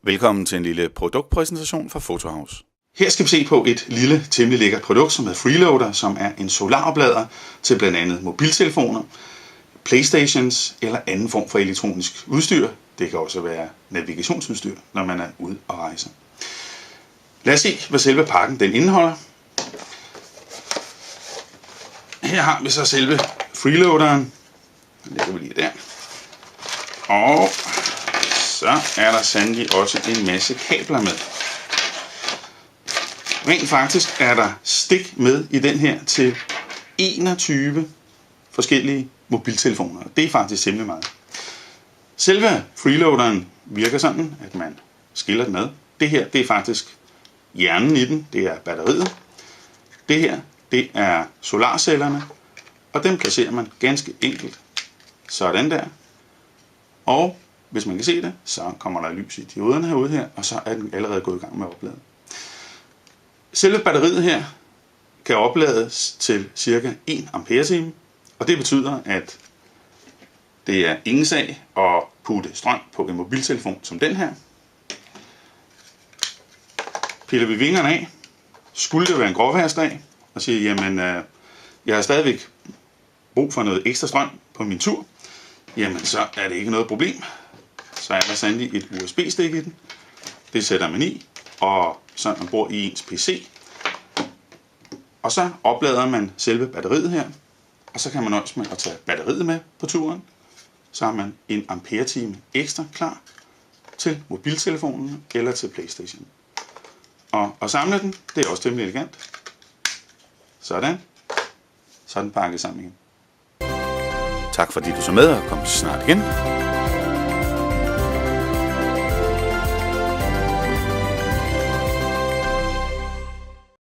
Velkommen til en lille produktpræsentation fra Photohouse. Her skal vi se på et lille, temmelig lækkert produkt, som hedder Freeloader, som er en solaroplader til blandt andet mobiltelefoner, Playstations eller anden form for elektronisk udstyr. Det kan også være navigationsudstyr, når man er ude og rejse. Lad os se, hvad selve pakken den indeholder. Her har vi så selve Freeloaderen. Den lægger vi lige der. Og så er der sandelig også en masse kabler med. Rent faktisk er der stik med i den her til 21 forskellige mobiltelefoner. Det er faktisk simpelthen meget. Selve Freeloaderen virker sådan, at man skiller den ad. Det her, det er faktisk hjernen i den. Det er batteriet. Det her, det er solarcellerne. Og dem placerer man ganske enkelt sådan der. Og hvis man kan se det, så kommer der lys i dioderne herude her, og så er den allerede gået i gang med at oplade. Selve batteriet her kan oplades til ca. 1 ampere-time, og det betyder, at det er ingen sag at putte strøm på en mobiltelefon som den her. Piller vi vingerne af, skulle det være en gråvejrsdag, og siger, jamen, jeg har stadigvæk brug for noget ekstra strøm på min tur, jamen så er det ikke noget problem. Så er der sandelig et USB-stik i den. Det sætter man i, og så man bruger i ens PC. Og så oplader man selve batteriet her, og så kan man nøjes med at tage batteriet med på turen. Så har man en ampere-time ekstra klar til mobiltelefonen eller til Playstation. Og samle den, det er også temmelig elegant. Sådan. Så er den pakket sammen igen. Tak fordi du så med og kom snart igen.